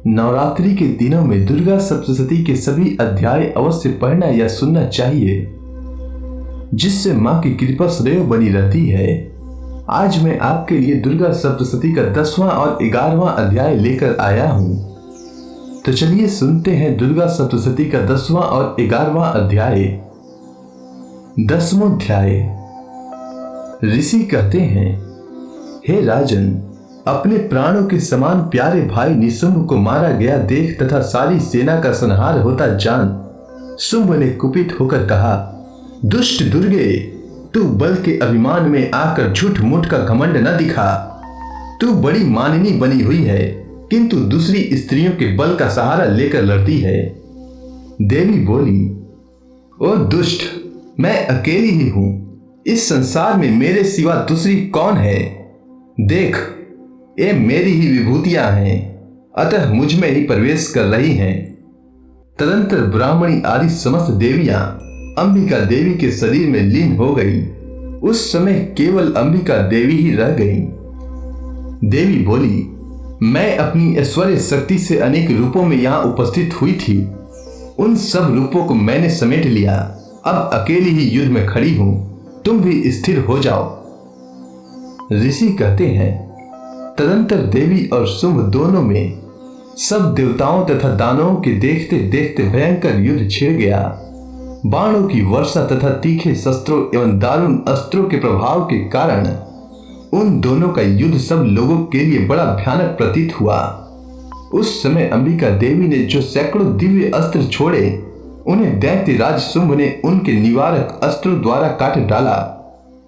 नवरात्रि के दिनों में दुर्गा सप्तशती के सभी अध्याय अवश्य पढ़ना या सुनना चाहिए, जिससे मां की कृपा सदैव बनी रहती है। आज मैं आपके लिए दुर्गा सप्तशती का 10वां और 11वां अध्याय लेकर आया हूं। तो चलिए सुनते हैं दुर्गा सप्तशती का 10वां और 11वां अध्याय। 10वां अध्याय। ऋषि कहते हैं, हे राजन, अपने प्राणों के समान प्यारे भाई निशुंभ को मारा गया देख तथा सारी सेना का संहार होता जान शुंभ ने कुपित होकर कहा, दुष्ट दुर्गे, तू बल के अभिमान में आकर झूठ मूठ का घमंड न दिखा। तू बड़ी माननी बनी हुई है, किंतु दूसरी स्त्रियों के बल का सहारा लेकर लड़ती है। देवी बोली, ओ दुष्ट, मैं अकेली ही हूं। इस संसार में मेरे सिवा दूसरी कौन है? देख, ये मेरी ही विभूतियां हैं, अतः मुझ में ही प्रवेश कर रही हैं। तदंतर ब्राह्मणी आदि समस्त देवियां अंबिका देवी के शरीर में लीन हो गई। उस समय केवल अंबिका देवी ही रह गई। देवी बोली, मैं अपनी ऐश्वर्य शक्ति से अनेक रूपों में यहां उपस्थित हुई थी। उन सब रूपों को मैंने समेट लिया। अब अकेली ही युद्ध में खड़ी हूं, तुम भी स्थिर हो जाओ। ऋषि कहते हैं, तदंतर देवी और शुंभ दोनों में सब देवताओं तथा दानवों के देखते देखते भयंकर युद्ध छिड़ गया। बाणों की वर्षा तथा तीखे शस्त्रों एवं दारुण अस्त्रों के प्रभाव के कारण उन दोनों का युद्ध सब लोगों के लिए बड़ा भयानक प्रतीत हुआ। उस समय अंबिका देवी ने जो सैकड़ों दिव्य अस्त्र छोड़े, उन्हें दैत्यराज शुंभ ने उनके निवारक अस्त्रों द्वारा काट डाला।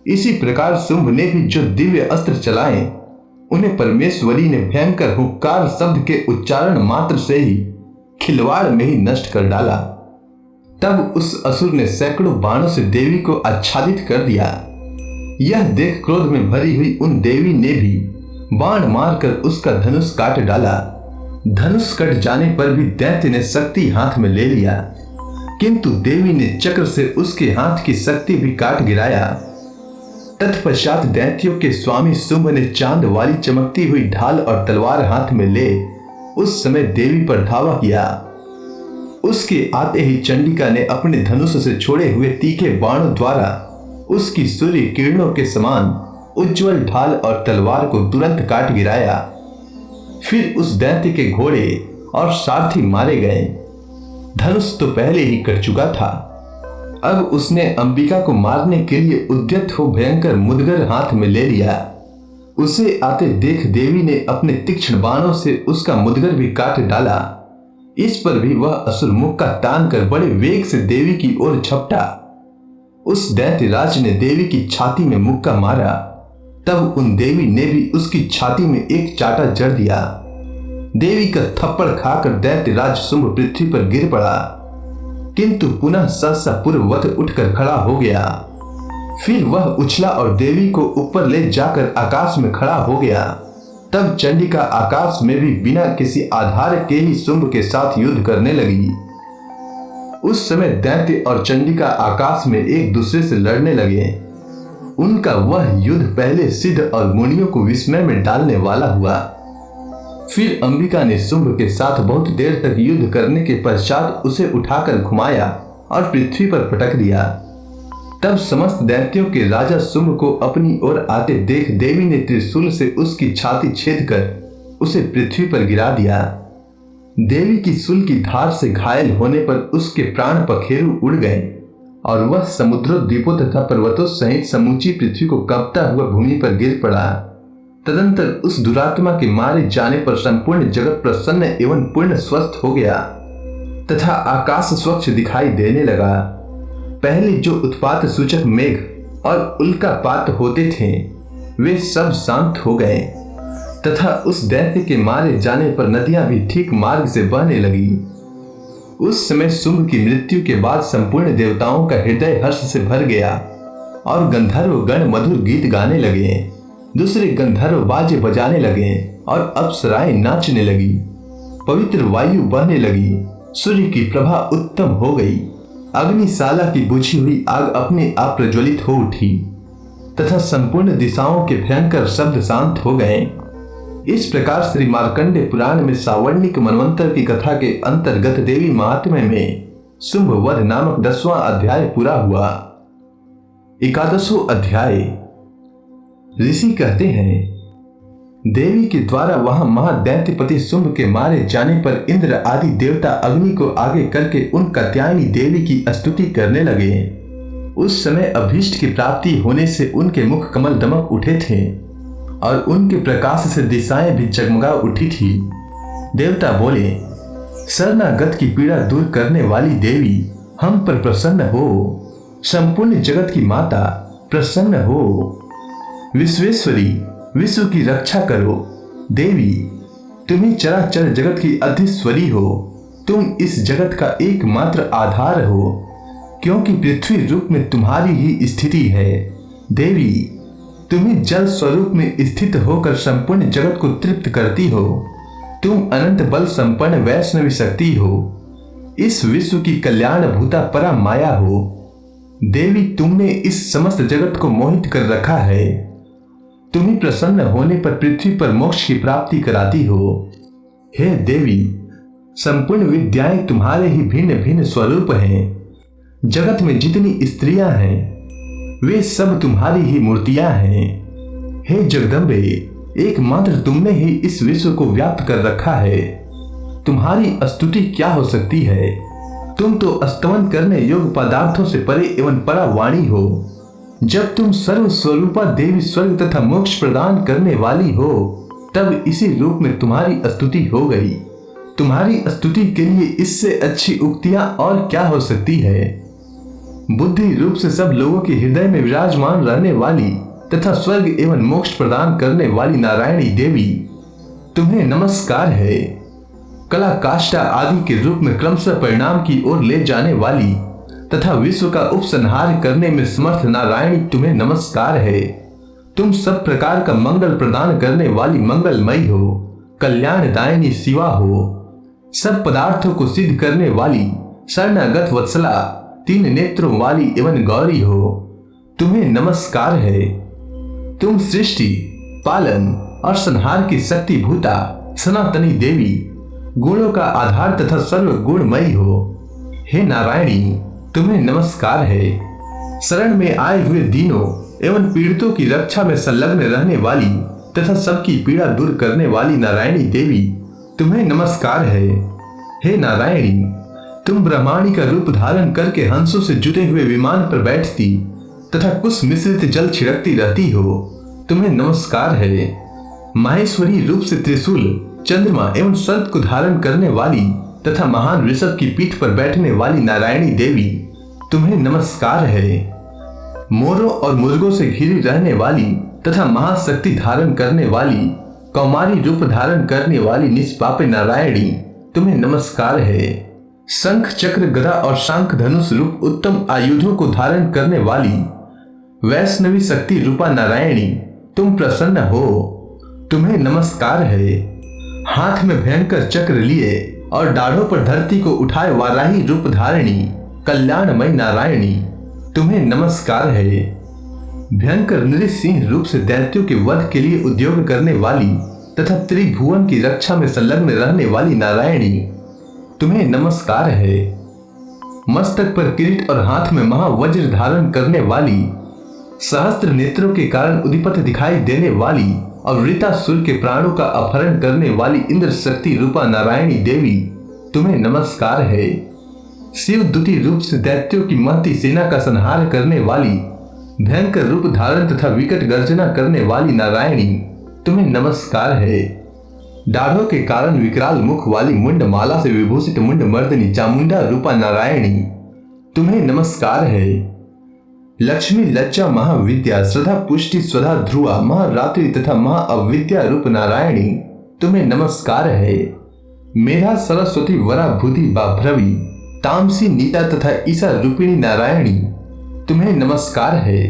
इसी प्रकार शुंभ ने भी जो दिव्य अस्त्र चलाए, उन्हें परमेश्वरी ने भयंकर हुंकार शब्द के उच्चारण मात्र से ही खिलवाड़ में ही नष्ट कर डाला। तब उस असुर ने सैकड़ों बाणों से देवी को आच्छादित कर दिया। यह देख क्रोध में भरी हुई उन देवी ने भी बाण मारकर उसका धनुष काट डाला। धनुष कट जाने पर भी दैत्य ने शक्ति हाथ में ले लिया, किंतु देवी ने चक्र से उसके हाथ की शक्ति भी काट गिराया। तत्पश्चात दैत्यों के स्वामी शुंभ ने चांद वाली चमकती हुई ढाल और तलवार हाथ में ले उस समय देवी पर धावा किया। उसके आते ही चंडिका ने अपने धनुष से छोड़े हुए तीखे बाणों द्वारा उसकी सूर्य किरणों के समान उज्जवल ढाल और तलवार को तुरंत काट गिराया। फिर उस दैत्य के घोड़े और सारथी मारे गए। धनुष तो पहले ही कट चुका था। अब उसने अंबिका को मारने के लिए उद्यत हो भयंकर मुदगर हाथ में ले लिया। उसे आते देख देवी ने अपने तीक्ष्ण बाणों से उसका मुदगर भी काट डाला। इस पर भी वह असुर मुक्का तान कर बड़े वेग से देवी की ओर झपटा। उस दैत्यराज ने देवी की छाती में मुक्का मारा। तब उन देवी ने भी उसकी छाती में एक चाटा जड़ दिया। देवी का थप्पड़ खाकर दैत्यराज शुंभ पृथ्वी पर गिर पड़ा, किंतु पुनः सहसा पूर्ववत उठकर खड़ा हो गया। फिर वह उछला और देवी को ऊपर ले जाकर आकाश में खड़ा हो गया। तब चंडिका आकाश में भी बिना किसी आधार के ही शुंभ के साथ युद्ध करने लगी। उस समय दैत्य और चंडिका आकाश में एक दूसरे से लड़ने लगे। उनका वह युद्ध पहले सिद्ध और मुनियों को विस्मय में डालने वाला हुआ। फिर अंबिका ने शुंभ के साथ बहुत देर तक युद्ध करने के पश्चात उसे उठाकर घुमाया और पृथ्वी पर पटक दिया। तब समस्त दैत्यों के राजा शुंभ को अपनी ओर आते देख देवी ने त्रिशूल से उसकी छाती छेद कर उसे पृथ्वी पर गिरा दिया। देवी की शूल की धार से घायल होने पर उसके प्राण पखेरु उड़ गए और वह समुद्रों, द्वीपों तथा पर्वतों सहित समूची पृथ्वी को कांपता हुआ भूमि पर गिर पड़ा। तदंतर उस दुरात्मा के मारे जाने पर संपूर्ण जगत प्रसन्न एवं पूर्ण स्वस्थ हो गया तथा आकाश स्वच्छ दिखाई देने लगा। पहले जो उत्पात सूचक मेघ और उल्कापात होते थे, वे सब शांत हो गए तथा उस दैत्य के मारे जाने पर नदियां भी ठीक मार्ग से बहने लगी। उस समय शुंभ की मृत्यु के बाद संपूर्ण देवताओं का हृदय हर्ष से भर गया और गंधर्व गण मधुर गीत गाने लगे। दूसरे गंधर्व बाजे बजाने लगे और अप्सराएं नाचने लगी। पवित्र वायु बहने लगी। सूर्य की प्रभा उत्तम हो गई। अग्निशाला की बुझी हुई आग अपने आप प्रज्वलित हो उठी तथा संपूर्ण दिशाओं के भयंकर शब्द शांत हो गए। इस प्रकार श्री मार्कंडे पुराण में सावर्णिक मनवंतर की कथा के अंतर्गत देवी महात्म्य में शुंभ वध नामक 10वां अध्याय पूरा हुआ। 11वां अध्याय। ऋषि कहते हैं, देवी के द्वारा वहां महादैत्यपति शुंभ के मारे जाने पर इंद्र आदि देवता अग्नि को आगे करके उन कात्यायनी देवी की स्तुति करने लगे। उस समय अभीष्ट की प्राप्ति होने से उनके मुख कमल दमक उठे थे और उनके प्रकाश से दिशाएं भी जगमगा उठी थी। देवता बोले, शरणागत की पीड़ा दूर करने वाली देवी, हम पर प्रसन्न हो। संपूर्ण जगत की माता, प्रसन्न हो। विश्वेश्वरी, विश्व की रक्षा करो। देवी, तुम ही चराचर जगत की अधीश्वरी हो। तुम इस जगत का एकमात्र आधार हो, क्योंकि पृथ्वी रूप में तुम्हारी ही स्थिति है। देवी, तुम ही जल स्वरूप में स्थित होकर संपूर्ण जगत को तृप्त करती हो। तुम अनंत बल संपन्न वैष्णवी शक्ति हो। इस विश्व की कल्याण भूता परा माया हो। देवी, तुमने इस समस्त जगत को मोहित कर रखा है। तुम ही प्रसन्न होने पर पृथ्वी पर मोक्ष की प्राप्ति कराती हो। हे देवी, संपूर्ण विद्याएं तुम्हारे ही भिन्न भिन्न स्वरूप हैं। जगत में जितनी स्त्रियां हैं वे सब तुम्हारी ही मूर्तियां हैं। हे जगदम्बे, एकमात्र तुमने ही इस विश्व को व्याप्त कर रखा है। तुम्हारी स्तुति क्या हो सकती है। तुम तो स्तवन करने योग्य पदार्थों से परे एवं परा वाणी हो। जब तुम सर्व स्वरूपा देवी स्वर्ग तथा मोक्ष प्रदान करने वाली हो, तब इसी रूप में तुम्हारी स्तुति हो गई। तुम्हारी स्तुति के लिए इससे अच्छी उक्तियां और क्या हो सकती है। बुद्धि रूप से सब लोगों के हृदय में विराजमान रहने वाली तथा स्वर्ग एवं मोक्ष प्रदान करने वाली नारायणी देवी, तुम्हें नमस्कार है। कला काष्ठा आदि के रूप में क्रमशः परिणाम की ओर ले जाने वाली तथा विश्व का उपसंहार करने में समर्थ नारायणी, तुम्हें नमस्कार है। तुम सब प्रकार का मंगल प्रदान करने वाली मंगलमयी हो, कल्याणदायिनी शिवा हो। सब पदार्थों को सिद्ध करने वाली शरणागत वत्सला, 3 नेत्रों वाली एवं गौरी हो। तुम्हें नमस्कार है। तुम सृष्टि, पालन और संहार की शक्ति भूता सनातनी देवी, गुणों का आधार तथा सर्व गुणमयी हो। हे नारायणी, तुम्हें नमस्कार है। शरण में आए हुए दीनों एवं पीड़ितों की रक्षा में संलग्न रहने वाली तथा सबकी पीड़ा दूर करने वाली नारायणी देवी, तुम्हें नमस्कार है। हे नारायणी, तुम ब्रह्मांडी का रूप धारण करके हंसों से जुटे हुए विमान पर बैठती तथा कुछ मिश्रित जल छिड़कती रहती हो। तुम्हें नमस्कार है। माहेश्वरी रूप से त्रिशूल, चंद्रमा एवं सर्प को धारण करने वाली तथा महान ऋषभ की पीठ पर बैठने वाली नारायणी देवी, तुम्हें नमस्कार है। मोरों और मुर्गों से घिरी रहने वाली तथा महाशक्ति धारण करने वाली, कौमारी रूप धारण करने वाली निष्पाप नारायणी, तुम्हें नमस्कार है। शंख, चक्र, गदा और शांख धनुष रूप उत्तम आयुधों को धारण करने वाली वैष्णवी शक्ति रूपा नारायणी, तुम प्रसन्न हो। तुम्हें नमस्कार है। हाथ में भयंकर चक्र लिए और दाढ़ों पर धरती को उठाए वाराही रूप धारिणी कल्याणमयी नारायणी, तुम्हें नमस्कार है। भयंकर नृसिंह रूप से दैत्यों के वध के लिए उद्योग करने वाली तथा त्रिभुवन की रक्षा में संलग्न रहने वाली नारायणी, तुम्हें नमस्कार है। मस्तक पर किरीट और हाथ में महावज्र धारण करने वाली, सहस्त्र नेत्रों के कारण उदिपथ दिखाई देने वाली और वृतासुर के प्राणों का अपहरण करने वाली इंद्र शक्ति रूपा नारायणी देवी, तुम्हें नमस्कार है। शिव द्युति रूप से दैत्यों की महती सेना का संहार करने वाली, भयंकर रूप धारण तथा विकट गर्जना करने वाली नारायणी, तुम्हें नमस्कार है। दाढ़ों के कारण विकराल मुख वाली मुंड माला से विभूषित मुंड मर्दनी चामुंडा रूपा नारायणी, तुम्हें नमस्कार है। लक्ष्मी, लज्जा, महाविद्या, श्रद्धा, पुष्टि, स्वधा, ध्रुवा, महारात्रि तथा महाअविद्या रूप नारायणी, तुम्हें नमस्कार है। मेधा, सरस्वती, वरा, बुद्धि, बाभ्रवी, तामसी, नीता तथा ईशा रूपिणी नारायणी, तुम्हें नमस्कार है।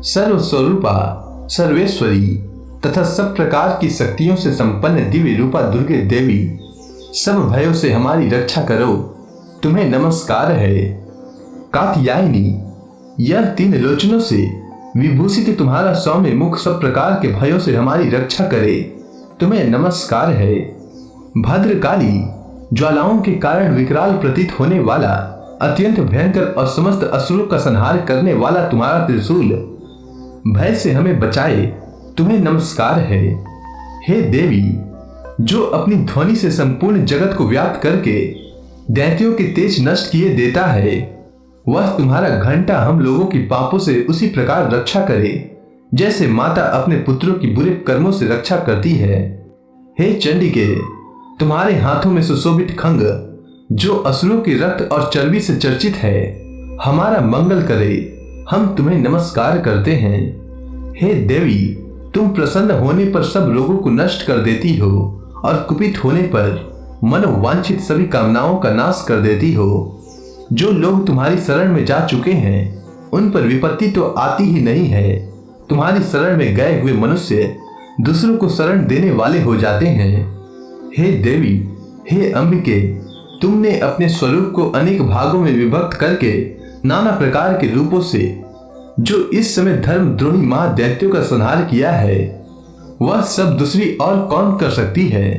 सर्वस्वरूपा, सर्वेश्वरी तथा सब प्रकार की शक्तियों से संपन्न दिव्य रूपा दुर्गे देवी, सब भयों से हमारी रक्षा करो, तुम्हें नमस्कार है। कात्यायनी, यह 3 लोचनों से विभूषित तुम्हारा सौम्य मुख सब प्रकार के भयों से हमारी रक्षा करे, तुम्हें नमस्कार है। भद्रकाली, ज्वालाओं के कारण विकराल प्रतीत होने वाला, अत्यंत भयंकर और समस्त असुरों का संहार करने वाला तुम्हारा त्रिशूल भय से हमें बचाए, तुम्हें नमस्कार है। हे देवी, जो अपनी ध्वनि से संपूर्ण जगत को व्याप्त करके दैत्यों के तेज नष्ट किए देता है, वह तुम्हारा घंटा हम लोगों की पापों से उसी प्रकार रक्षा करे जैसे माता अपने पुत्रों की बुरे कर्मों से रक्षा करती है। हे चंडिके, तुम्हारे हाथों में सुशोभित खंग, जो असुरों के रक्त और चर्बी से चर्चित है, हमारा मंगल करे, हम तुम्हें नमस्कार करते हैं। हे देवी, तुम प्रसन्न होने पर सब रोगों को नष्ट कर देती हो और कुपित होने पर मनोवांछित सभी कामनाओं का नाश कर देती हो। जो लोग तुम्हारी शरण में जा चुके हैं, उन पर विपत्ति तो आती ही नहीं है। तुम्हारी शरण में गए हुए मनुष्य दूसरों को शरण देने वाले हो जाते हैं। हे देवी, हे अंबिके, तुमने अपने स्वरूप को अनेक भागों में विभक्त करके नाना प्रकार के रूपों से जो इस समय धर्मद्रोही महादैत्यों का संहार किया है, वह सब दूसरी और कौन कर सकती है।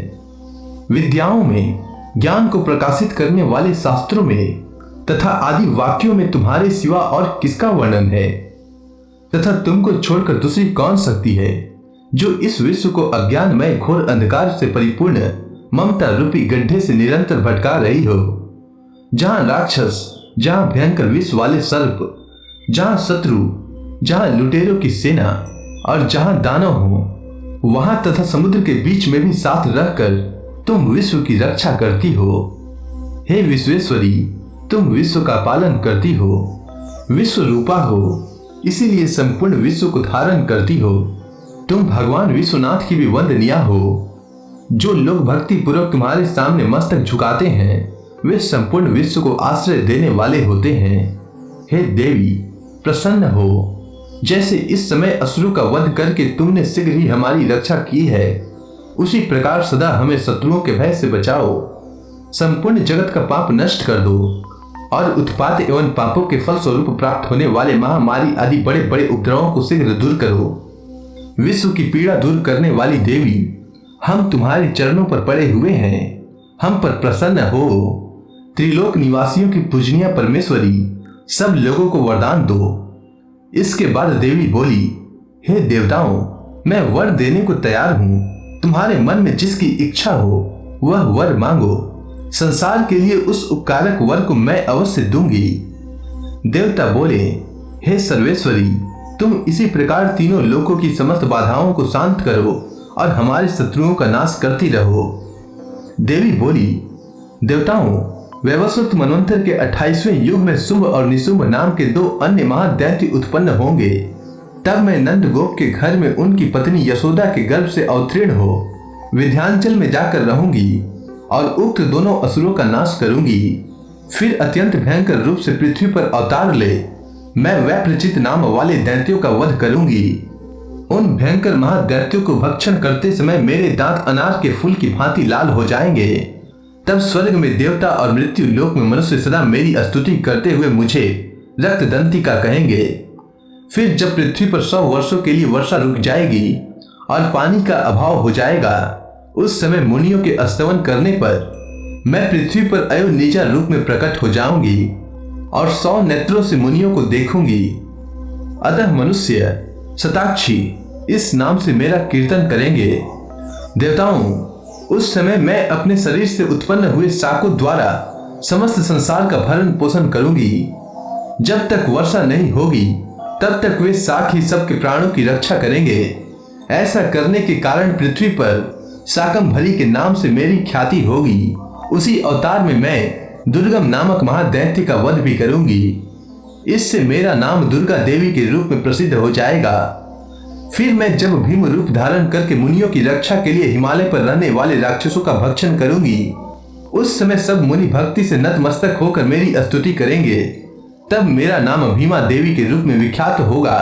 विद्याओं में, ज्ञान को प्रकाशित करने वाले शास्त्रों में तथा आदि वाक्यों में तुम्हारे सिवा और किसका वर्णन है, तथा तुमको छोड़कर दूसरी कौन शक्ति है जो इस विश्व को अज्ञानमय घोर अंधकार से परिपूर्ण ममता रूपी गड्ढे से निरंतर भटका रही हो। जहां राक्षस, जहां भयंकर विष वाले सर्प, जहां शत्रु, जहां लुटेरों की सेना और जहां दानव हो, वहां तथा समुद्र के बीच में भी साथ रहकर तुम विश्व की रक्षा करती हो। हे विश्वेश्वरी, तुम विश्व का पालन करती हो, विश्व रूपा हो, इसीलिए संपूर्ण विश्व को धारण करती हो। तुम भगवान विश्वनाथ की भी वंदनीया हो। जो लोग भक्ति पूर्वक तुम्हारे सामने मस्तक झुकाते हैं, वे संपूर्ण विश्व को आश्रय देने वाले होते हैं। हे देवी, प्रसन्न हो। जैसे इस समय असुरों का वध करके तुमने शीघ्र ही हमारी रक्षा की है, उसी प्रकार सदा हमें शत्रुओं के भय से बचाओ। संपूर्ण जगत का पाप नष्ट कर दो और उत्पात एवं पापों के फल स्वरूप प्राप्त होने वाले महामारी आदि बड़े बड़े उपद्रवों को शीघ्र दूर करो। विश्व की पीड़ा दूर करने वाली देवी, हम तुम्हारे चरणों पर पड़े हुए हैं, हम पर प्रसन्न हो। त्रिलोक निवासियों की पूजनीय परमेश्वरी, सब लोगों को वरदान दो। इसके बाद देवी बोली, हे देवताओं, मैं वर देने को तैयार हूं। तुम्हारे मन में जिसकी इच्छा हो वह वर मांगो। संसार के लिए उस उपकारक वर को मैं अवश्य दूंगी। देवता बोले, हे सर्वेश्वरी, तुम इसी प्रकार तीनों लोकों की समस्त बाधाओं को शांत करो और हमारे शत्रुओं का नाश करती रहो। देवी बोली, देवताओं, वैवस्वत मनवंतर के 28वें युग में शुंभ और निशुंभ नाम के 2 अन्य महादैत्य उत्पन्न होंगे। तब मैं नंद गोप के घर में उनकी पत्नी यशोदा के गर्भ से अवतीर्ण हो विंध्याचल में जाकर रहूंगी और उक्त दोनों असुरों का नाश करूंगी। फिर अत्यंत भयंकर रूप से पृथ्वी पर अवतार ले मैं वैप्रचित नाम वाले दैत्यों का वध करूंगी। उन भयंकर महादैत्यों को भक्षण करते समय मेरे दांत अनार के फूल की भांति लाल हो जाएंगे। तब स्वर्ग में देवता और मृत्यु लोक में मनुष्य सदा मेरी स्तुति करते हुए मुझे रक्तदंतिका कहेंगे। फिर जब पृथ्वी पर 100 वर्षों के लिए वर्षा रुक जाएगी और पानी का अभाव हो जाएगा, उस समय मुनियों के स्तवन करने पर मैं पृथ्वी पर अयोनिजा रूप में प्रकट हो जाऊंगी और 100 नेत्रों से मुनियों को देखूंगी। अतः मनुष्य शताक्षी इस नाम से मेरा कीर्तन करेंगे। देवताओं, उस समय मैं अपने शरीर से उत्पन्न हुए शाकों द्वारा समस्त संसार का भरण पोषण करूंगी। जब तक वर्षा नहीं होगी तब तक वे शाक ही सबके प्राणों की रक्षा करेंगे। ऐसा करने के कारण पृथ्वी पर शाकंभरी के नाम से मेरी ख्याति होगी। उसी अवतार में मैं दुर्गम नामक महादैत्य का वध भी करूंगी। इससे मेरा नाम दुर्गा देवी के रूप में प्रसिद्ध हो जाएगा। फिर मैं जब भीम रूप धारण करके मुनियों की रक्षा के लिए हिमालय पर रहने वाले राक्षसों का भक्षण करूंगी, उस समय सब मुनि भक्ति से नतमस्तक होकर मेरी स्तुति करेंगे। तब मेरा नाम भीमा देवी के रूप में विख्यात होगा।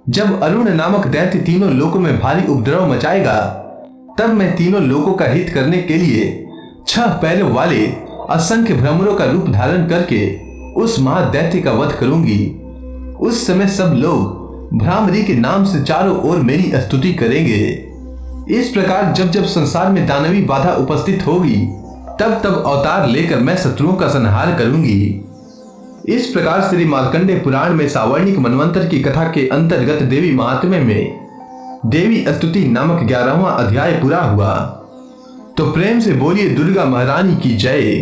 जब अरुण नामक दैत्य तीनों लोकों में भारी उपद्रव मचाएगा, तब मैं तीनों लोकों का हित करने के लिए 6 पैरों वाले असंख्य भ्रमरों का रूप धारण करके उस महादैत्य का वध करूंगी। उस समय सब लोग भ्रामरी के नाम से चारों ओर मेरी स्तुति करेंगे। इस प्रकार जब जब संसार में दानवी बाधा उपस्थित होगी तब तब अवतार लेकर मैं शत्रुओं का संहार करूंगी। इस प्रकार श्री मार्कंडे पुराण में सावर्णिक मनवंतर की कथा के अंतर्गत देवी महात्म्य में देवी स्तुति नामक 11वां अध्याय पूरा हुआ। तो प्रेम से बोलिए दुर्गा महारानी की जय।